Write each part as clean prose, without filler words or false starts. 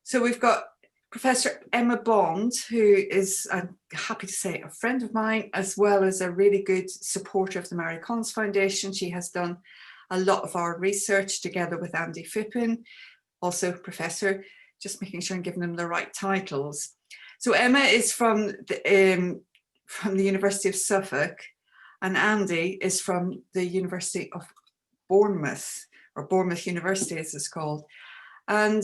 So we've got Professor Emma Bond, who is, I'm happy to say, a friend of mine, as well as a really good supporter of the Mary Collins Foundation. She has done a lot of our research together with Andy Phippen, also Professor, just making sure I'm giving them the right titles. So Emma is from the University of Suffolk, and Andy is from the University of Bournemouth, or Bournemouth University as it's called. And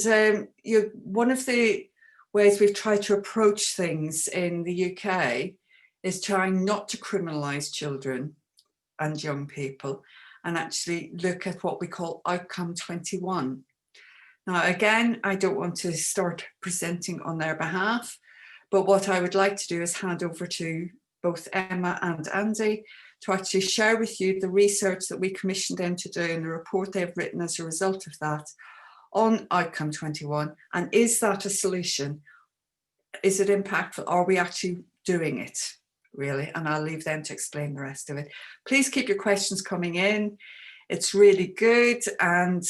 one of the ways we've tried to approach things in the UK is trying not to criminalise children and young people, and actually look at what we call Outcome 21. Now, again, I don't want to start presenting on their behalf, but what I would like to do is hand over to both Emma and Andy to actually share with you the research that we commissioned them to do and the report they've written as a result of that on Outcome 21. And is that a solution? Is it impactful? Are we actually doing it, really? And I'll leave them to explain the rest of it. Please keep your questions coming in. It's really good, and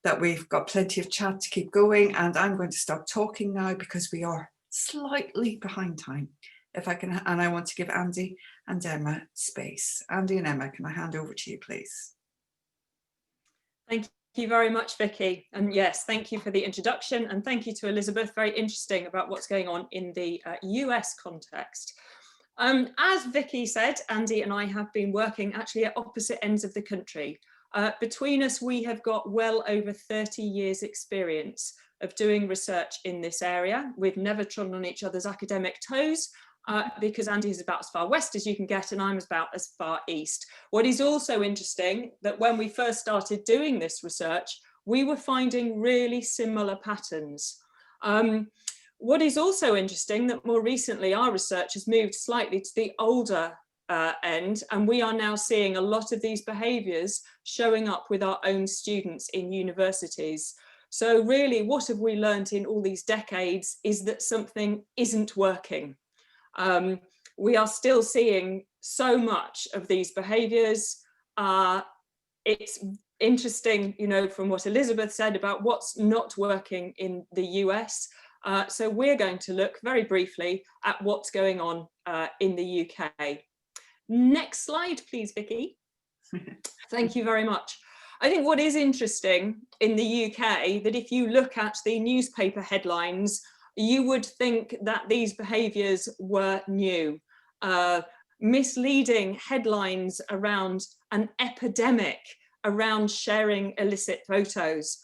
that we've got plenty of chat to keep going. And I'm going to stop talking now because we are slightly behind time. If I can, and I want to give Andy and Emma space. Andy and Emma, can I hand over to you, please? Thank you very much, Vicky. And yes, thank you for the introduction, and thank you to Elizabeth. Very interesting about what's going on in the US context. As Vicky said, Andy and I have been working actually at opposite ends of the country. Between us, we have got well over 30 years experience of doing research in this area. We've never trodden on each other's academic toes, because Andy is about as far west as you can get and I'm about as far east. What is also interesting, that when we first started doing this research, we were finding really similar patterns. What is also interesting, that more recently our research has moved slightly to the older end, and we are now seeing a lot of these behaviours showing up with our own students in universities. So really, what have we learned in all these decades is that something isn't working. We are still seeing so much of these behaviours. It's interesting, you know, from what Elizabeth said about what's not working in the US. So we're going to look very briefly at what's going on in the UK. Next slide, please, Vicky. Thank you very much. I think what is interesting in the UK, that if you look at the newspaper headlines, you would think that these behaviours were new. Misleading headlines around an epidemic around sharing illicit photos.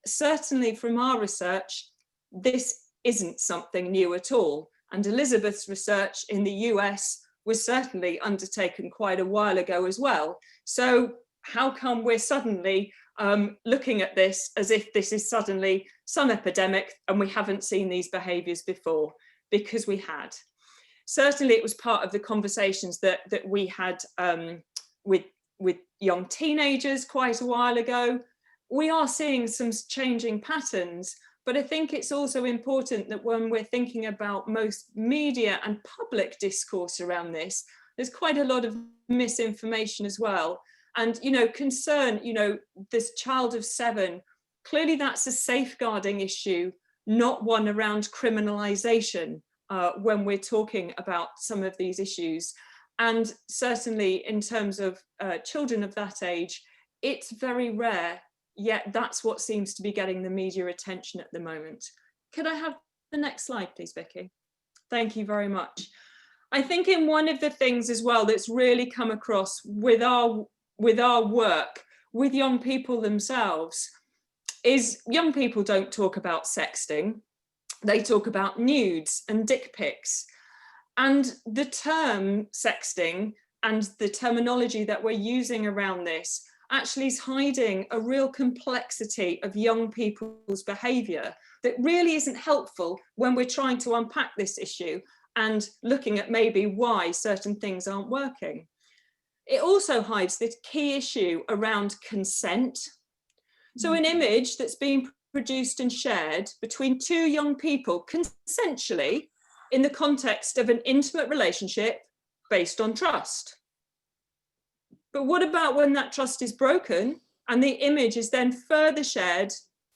Certainly from our research, this isn't something new at all. And Elizabeth's research in the US was certainly undertaken quite a while ago as well. So how come we're suddenly looking at this as if this is suddenly some epidemic and we haven't seen these behaviours before? Because we had. Certainly it was part of the conversations that we had with young teenagers quite a while ago. We are seeing some changing patterns, but I think it's also important that when we're thinking about most media and public discourse around this, there's quite a lot of misinformation as well. And, you know, concern, you know, this child of 7, clearly that's a safeguarding issue, not one around criminalisation when we're talking about some of these issues. And certainly in terms of children of that age, it's very rare, yet that's what seems to be getting the media attention at the moment. Could I have the next slide, please, Vicky? Thank you very much. I think in one of the things as well that's really come across with our work with young people themselves is young people don't talk about sexting. They talk about nudes and dick pics. And the term sexting and the terminology that we're using around this actually is hiding a real complexity of young people's behaviour that really isn't helpful when we're trying to unpack this issue and looking at maybe why certain things aren't working. It also hides this key issue around consent. So an image that's being produced and shared between 2 young people consensually in the context of an intimate relationship based on trust. But what about when that trust is broken and the image is then further shared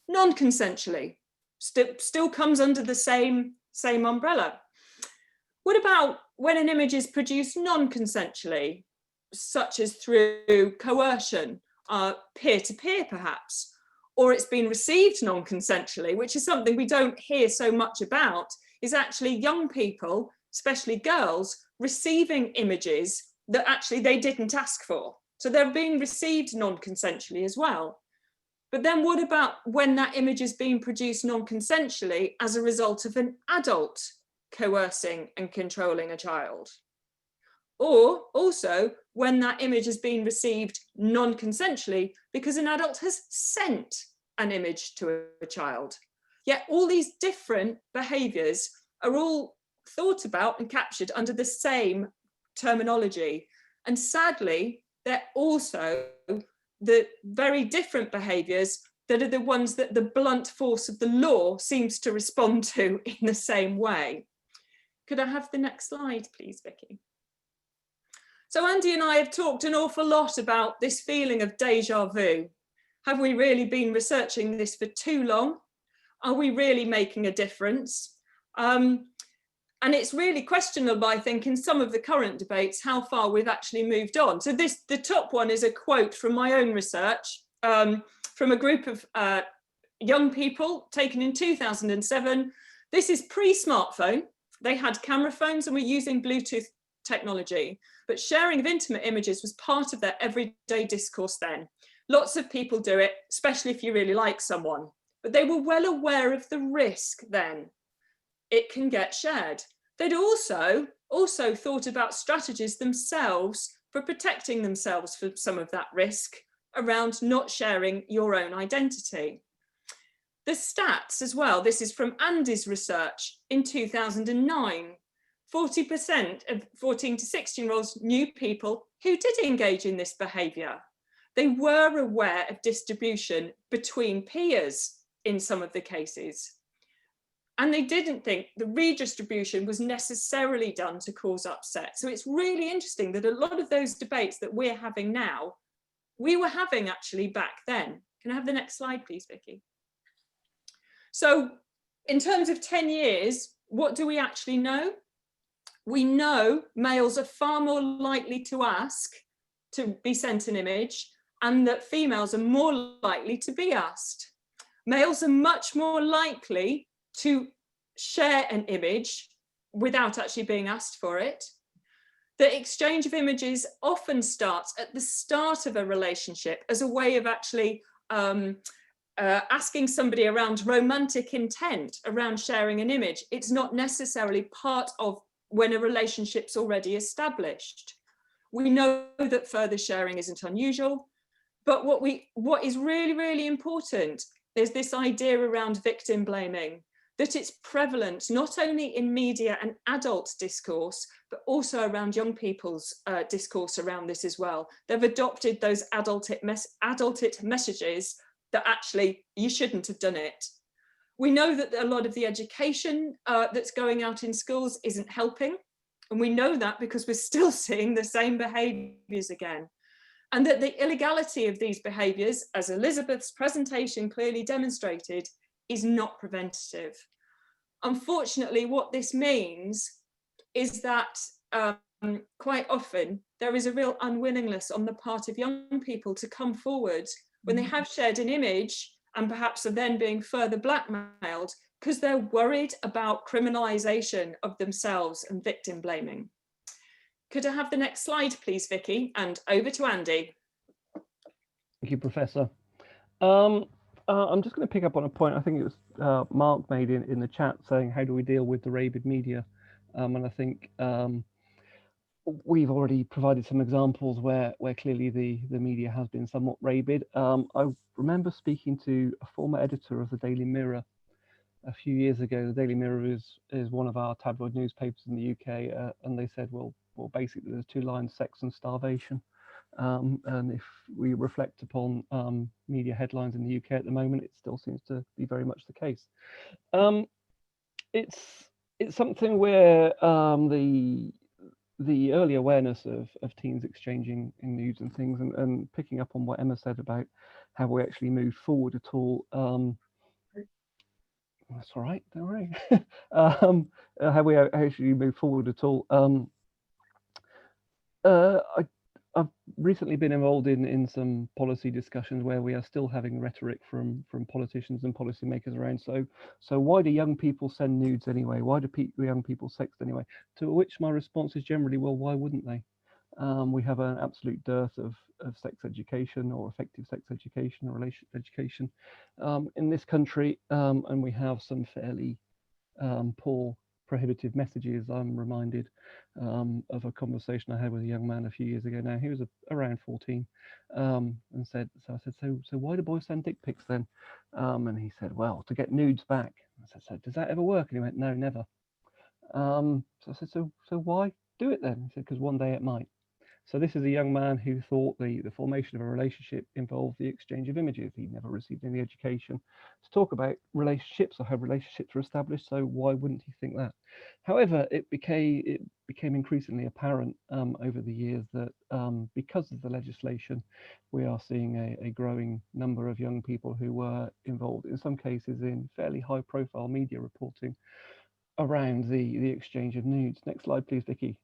non-consensually? still comes under the same umbrella. What about when an image is produced non-consensually, such as through coercion, peer-to-peer perhaps, or it's been received non-consensually, which is something we don't hear so much about, is actually young people, especially girls, receiving images that actually they didn't ask for. So they're being received non-consensually as well. But then what about when that image is being produced non-consensually as a result of an adult coercing and controlling a child? Or also when that image has been received non-consensually because an adult has sent an image to a child. Yet all these different behaviours are all thought about and captured under the same terminology. And sadly, they're also the very different behaviours that are the ones that the blunt force of the law seems to respond to in the same way. Could I have the next slide, please, Vicky? So Andy and I have talked an awful lot about this feeling of déjà vu. Have we really been researching this for too long? Are we really making a difference? And it's really questionable, I think, in some of the current debates, how far we've actually moved on. So the top one is a quote from my own research, from a group of young people taken in 2007. This is pre-smartphone. They had camera phones and were using Bluetooth technology, but sharing of intimate images was part of their everyday discourse then. Lots of people do it, especially if you really like someone, but they were well aware of the risk then. It can get shared. They'd also thought about strategies themselves for protecting themselves from some of that risk around not sharing your own identity. The stats as well, this is from Andy's research in 2009, 40% of 14 to 16-year-olds knew people who did engage in this behaviour. They were aware of distribution between peers in some of the cases. And they didn't think the redistribution was necessarily done to cause upset. So it's really interesting that a lot of those debates that we're having now, we were having actually back then. Can I have the next slide, please, Vicky? So in terms of 10 years, what do we actually know? We know males are far more likely to ask to be sent an image, and that females are more likely to be asked. Males are much more likely to share an image without actually being asked for it. The exchange of images often starts at the start of a relationship as a way of actually asking somebody around romantic intent around sharing an image. It's not necessarily part of when a relationship's already established. We know that further sharing isn't unusual, but what is really, really important is this idea around victim blaming, that it's prevalent not only in media and adult discourse, but also around young people's discourse around this as well. They've adopted those adult messages that actually you shouldn't have done it. We know that a lot of the education that's going out in schools isn't helping. And we know that because we're still seeing the same behaviours again. And that the illegality of these behaviours, as Elizabeth's presentation clearly demonstrated, is not preventative. Unfortunately, what this means is that quite often there is a real unwillingness on the part of young people to come forward when they have shared an image and perhaps are then being further blackmailed because they're worried about criminalisation of themselves and victim blaming. Could I have the next slide, please, Vicky? And over to Andy. Thank you, Professor. I'm just going to pick up on a point I think it was Mark made in the chat saying, how do we deal with the rabid media? And I think we've already provided some examples where clearly the media has been somewhat rabid. I remember speaking to a former editor of the Daily Mirror a few years ago. The Daily Mirror is one of our tabloid newspapers in the UK, and they said, well, basically there's two lines: sex and starvation. And if we reflect upon media headlines in the UK at the moment, it still seems to be very much the case. It's something where the early awareness of teens exchanging in news and things, and picking up on what Emma said about how we actually moved forward at all. That's all right, don't worry. How should you move forward at all? I've recently been involved in some policy discussions where we are still having rhetoric from politicians and policymakers around. So why do young people send nudes anyway? Why do young people sext anyway? To which my response is generally, well, why wouldn't they? We have an absolute dearth of sex education or effective sex education or relationship education in this country, and we have some fairly poor prohibitive messages. I'm reminded of a conversation I had with a young man a few years ago now. He was around 14 and said, so I said, so why do boys send dick pics then? And he said, well, to get nudes back. I said, so does that ever work? And he went, no, never. So I said, so why do it then? He said, because one day it might. So this is a young man who thought the formation of a relationship involved the exchange of images. He never received any education to talk about relationships or how relationships are established. So why wouldn't he think that? However, it became increasingly apparent over the years that because of the legislation, we are seeing a growing number of young people who were involved, in some cases, in fairly high-profile media reporting around the exchange of nudes. Next slide, please, Vicky.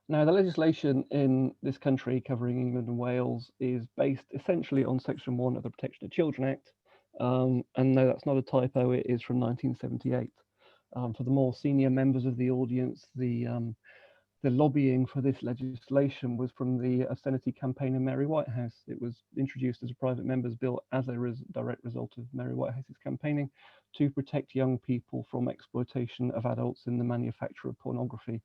Now, the legislation in this country covering England and Wales is based essentially on Section 1 of the Protection of Children Act. And no, that's not a typo, it is from 1978. For the more senior members of the audience, the lobbying for this legislation was from the obscenity campaign in Mary Whitehouse. It was introduced as a private member's bill as a direct result of Mary Whitehouse's campaigning to protect young people from exploitation of adults in the manufacture of pornography.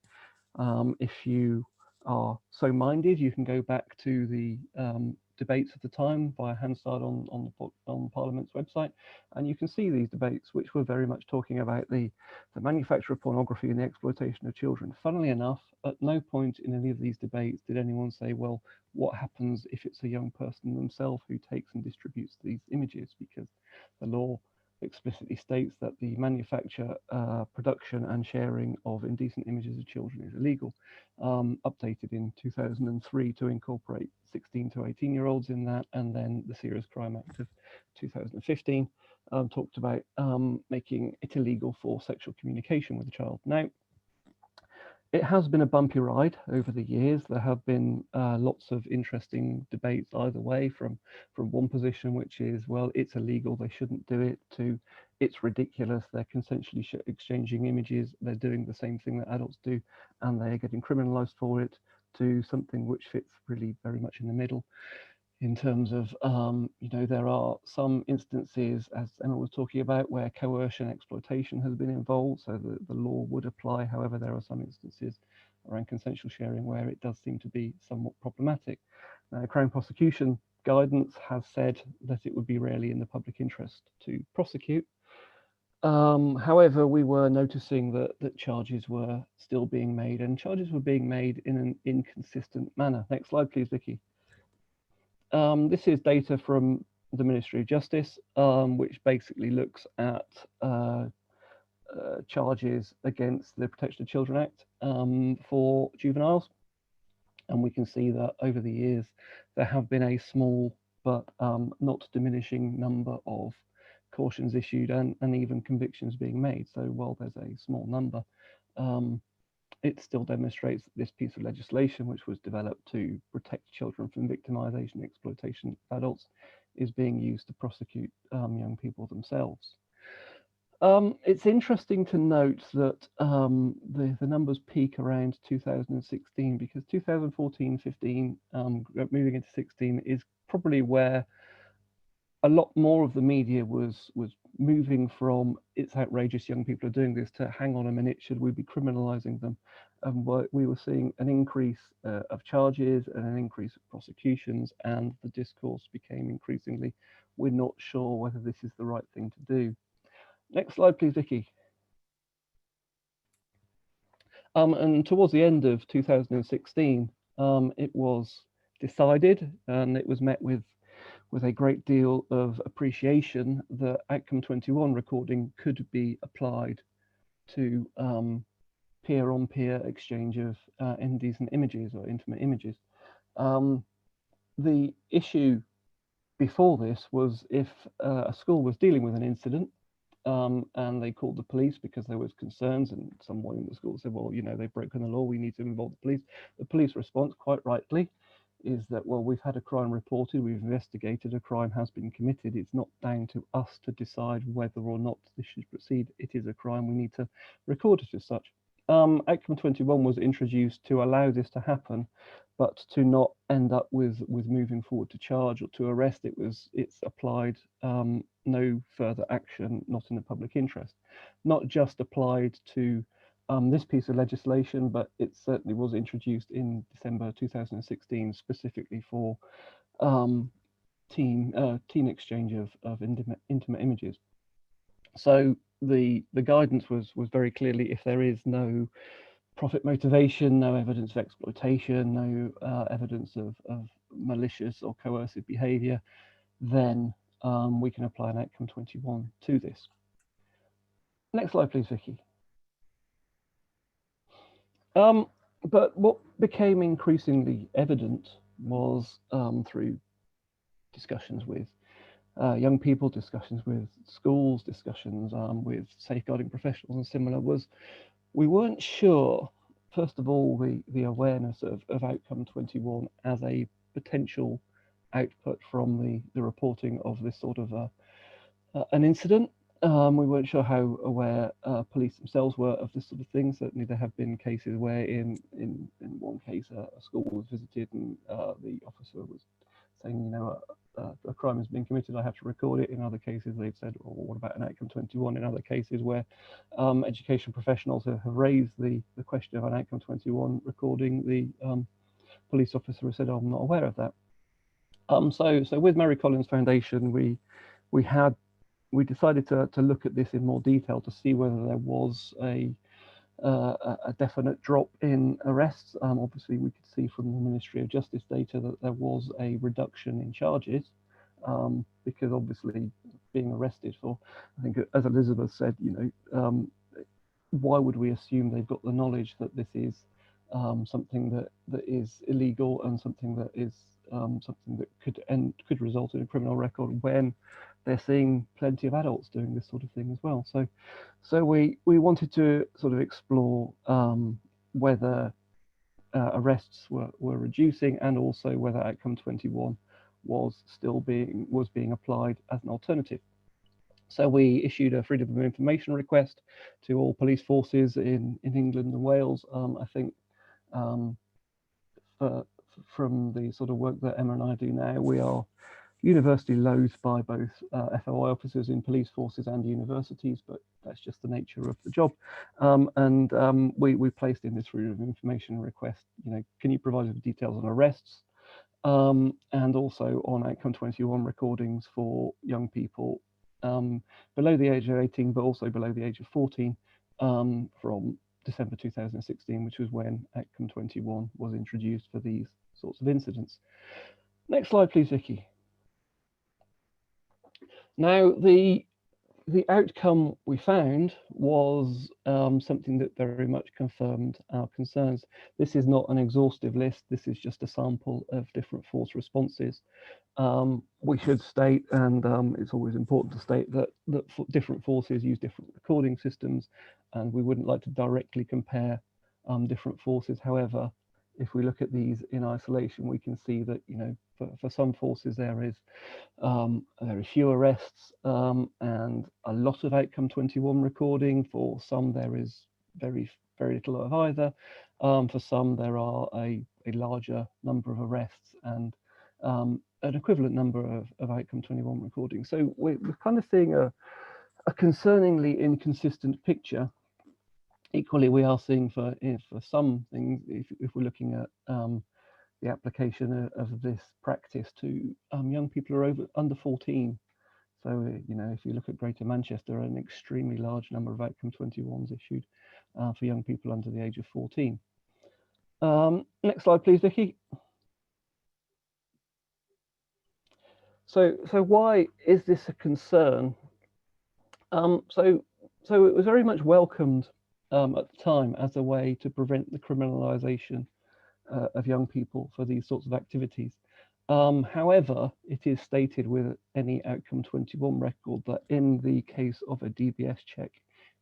If you are so minded, you can go back to the debates of the time via Hansard on Parliament's website, and you can see these debates, which were very much talking about the manufacture of pornography and the exploitation of children. Funnily enough, at no point in any of these debates did anyone say, well, what happens if it's a young person themselves who takes and distributes these images, because the law explicitly states that the manufacture, production and sharing of indecent images of children is illegal. Updated in 2003 to incorporate 16 to 18-year-olds in that, and then the Serious Crime Act of 2015 talked about making it illegal for sexual communication with a child. Now, it has been a bumpy ride over the years. There have been lots of interesting debates either way, from one position, which is, well, it's illegal, they shouldn't do it, to it's ridiculous, they're consensually exchanging images, they're doing the same thing that adults do, and they're getting criminalised for it, to something which fits really very much in the middle. In terms of, there are some instances, as Emma was talking about, where coercion exploitation has been involved, so the law would apply. However, there are some instances around consensual sharing where it does seem to be somewhat problematic. Now, Crown prosecution guidance has said that it would be rarely in the public interest to prosecute. However, we were noticing that charges were still being made, and charges were being made in an inconsistent manner. Next slide, please, Vicky. This is data from the Ministry of Justice, which basically looks at charges against the Protection of Children Act for juveniles. And we can see that over the years, there have been a small but not diminishing number of cautions issued and even convictions being made. So while there's a small number, it still demonstrates that this piece of legislation, which was developed to protect children from victimization and exploitation of adults, is being used to prosecute young people themselves. It's interesting to note that the numbers peak around 2016, because 2014-15, moving into 16, is probably where a lot more of the media was moving from it's outrageous young people are doing this to hang on a minute, should we be criminalizing them? And we were seeing an increase of charges and an increase of prosecutions, and the discourse became increasingly, we're not sure whether this is the right thing to do. Next slide, please, Vicky. And towards the end of 2016, it was decided, and it was met with a great deal of appreciation, that Outcome 21 recording could be applied to peer-on-peer exchange of indecent images or intimate images. The issue before this was if a school was dealing with an incident and they called the police because there was concerns, and someone in the school said, well, you know, they've broken the law, we need to involve the police. The police response, quite rightly, is that, well, we've had a crime reported, we've investigated, a crime has been committed, it's not down to us to decide whether or not this should proceed, it is a crime, we need to record it as such. Outcome 21 was introduced to allow this to happen, but to not end up with moving forward to charge or to arrest. It's applied no further action, not in the public interest. Not just applied to this piece of legislation, but it certainly was introduced in December 2016 specifically for teen exchange of intimate images. So the guidance was very clearly, if there is no profit motivation, no evidence of exploitation, no evidence of malicious or coercive behaviour, then we can apply an outcome 21 to this. Next slide, please, Vicky. But what became increasingly evident was through discussions with young people, discussions with schools, discussions with safeguarding professionals and similar, was we weren't sure, first of all, the awareness of outcome 21 as a potential output from the reporting of this sort of an incident. We weren't sure how aware police themselves were of this sort of thing. Certainly there have been cases where in one case a school was visited and the officer was saying, you know, a crime has been committed, I have to record it. In other cases they've said, well, what about an outcome 21? In other cases where education professionals have raised the question of an outcome 21 recording, the police officer has said, oh, I'm not aware of that. So with Mary Collins Foundation, we decided to look at this in more detail to see whether there was a definite drop in arrests. Obviously, we could see from the Ministry of Justice data that there was a reduction in charges, because obviously being arrested for, I think, as Elizabeth said, you know, why would we assume they've got the knowledge that this is something that is illegal and something that is something that could result in a criminal record when they're seeing plenty of adults doing this sort of thing as well. So we wanted to sort of explore whether arrests were reducing, and also whether outcome 21 was being applied as an alternative. So we issued a freedom of information request to all police forces in England and Wales. I think from the sort of work that Emma and I do now, we are universally loathed by both FOI officers in police forces and universities, but that's just the nature of the job. We placed in this freedom of information request, you know, can you provide us with details on arrests, and also on outcome 21 recordings for young people below the age of 18, but also below the age of 14, from December 2016, which was when outcome 21 was introduced for these sorts of incidents. Next slide, please, Vicky. Now, the outcome we found was something that very much confirmed our concerns. This is not an exhaustive list. This is just a sample of different force responses. We should state, and it's always important to state, that different forces use different recording systems, and we wouldn't like to directly compare different forces. However, if we look at these in isolation, we can see that, you know, for some forces there is very few arrests and a lot of outcome 21 recording. For some there is very little of either. For some there are a larger number of arrests and an equivalent number of outcome 21 recordings. So we're kind of seeing a concerningly inconsistent picture. Equally, we are seeing for some things, if we're looking at the application of this practice to young people who are under 14. So, you know, if you look at Greater Manchester, an extremely large number of outcome 21s issued for young people under the age of 14. Next slide, please, Vicky. So why is this a concern? So it was very much welcomed at the time as a way to prevent the criminalisation of young people for these sorts of activities. However, it is stated with any Outcome 21 record that in the case of a DBS check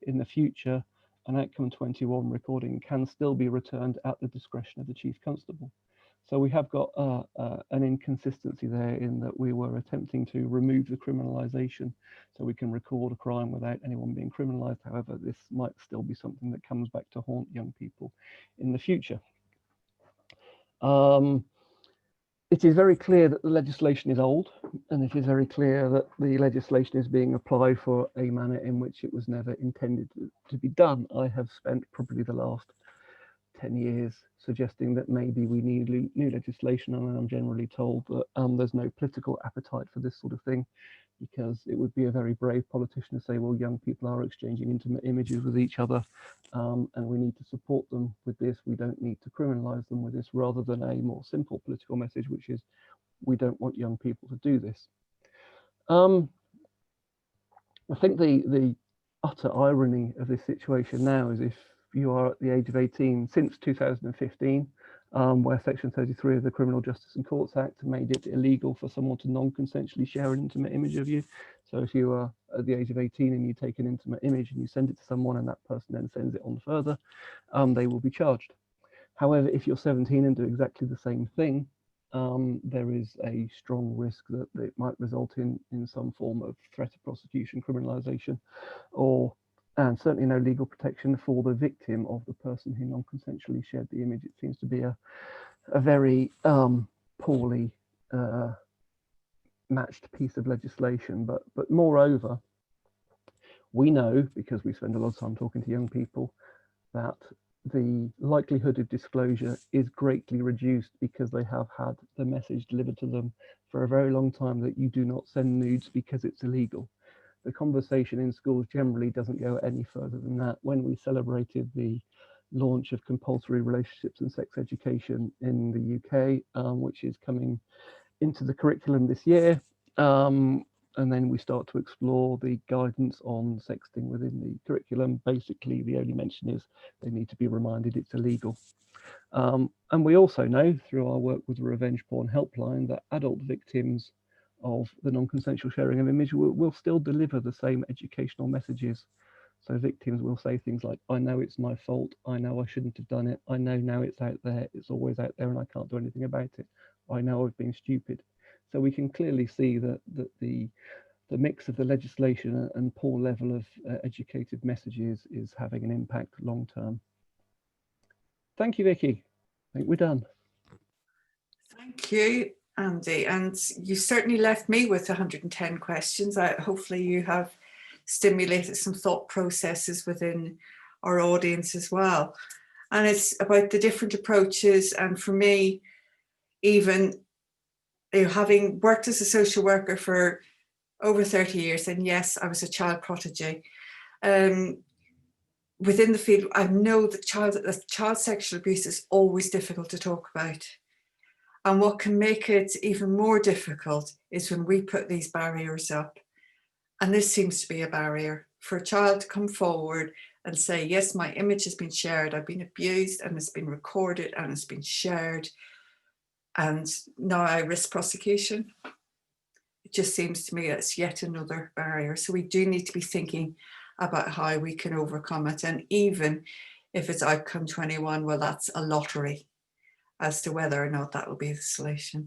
in the future, an Outcome 21 recording can still be returned at the discretion of the Chief Constable. So we have got an inconsistency there in that we were attempting to remove the criminalisation so we can record a crime without anyone being criminalised. However, this might still be something that comes back to haunt young people in the future. It is very clear that the legislation is old, and it is very clear that the legislation is being applied for a manner in which it was never intended to be done. I have spent probably the last 10 years suggesting that maybe we need new legislation, and I'm generally told that there's no political appetite for this sort of thing, because it would be a very brave politician to say, well, young people are exchanging intimate images with each other, and we need to support them with this. We don't need to criminalize them with this, rather than a more simple political message, which is we don't want young people to do this. I think the utter irony of this situation now is if you are at the age of 18 since 2015, where Section 33 of the Criminal Justice and Courts Act made it illegal for someone to non-consensually share an intimate image of you. So if you are at the age of 18 and you take an intimate image and you send it to someone and that person then sends it on further, they will be charged. However, if you're 17 and do exactly the same thing, there is a strong risk that it might result in some form of threat of prosecution, criminalisation, and certainly no legal protection for the victim of the person who non-consensually shared the image. It seems to be a very poorly matched piece of legislation. But moreover, we know, because we spend a lot of time talking to young people, that the likelihood of disclosure is greatly reduced because they have had the message delivered to them for a very long time that you do not send nudes because it's illegal. The conversation in schools generally doesn't go any further than that. When we celebrated the launch of compulsory relationships and sex education in the UK, which is coming into the curriculum this year, and then we start to explore the guidance on sexting within the curriculum. Basically, the only mention is they need to be reminded it's illegal. And we also know through our work with the Revenge Porn Helpline that adult victims of the non-consensual sharing of image will still deliver the same educational messages. So victims will say things like, I know it's my fault, I know I shouldn't have done it, I know now it's out there, it's always out there and I can't do anything about it, I know I've been stupid. So we can clearly see that the mix of the legislation and poor level of educated messages is having an impact long term. Thank you, Vicky. I think we're done. Thank you, Andy. And you certainly left me with 110 questions. Hopefully you have stimulated some thought processes within our audience as well. And it's about the different approaches. And for me, even having worked as a social worker for over 30 years, and yes, I was a child prodigy. Within the field, I know that child sexual abuse is always difficult to talk about. And what can make it even more difficult is when we put these barriers up. And this seems to be a barrier for a child to come forward and say, yes, my image has been shared, I've been abused and it's been recorded and it's been shared, and now I risk prosecution. It just seems to me it's yet another barrier. So we do need to be thinking about how we can overcome it. And even if it's outcome 21, well, that's a lottery as to whether or not that will be the solution.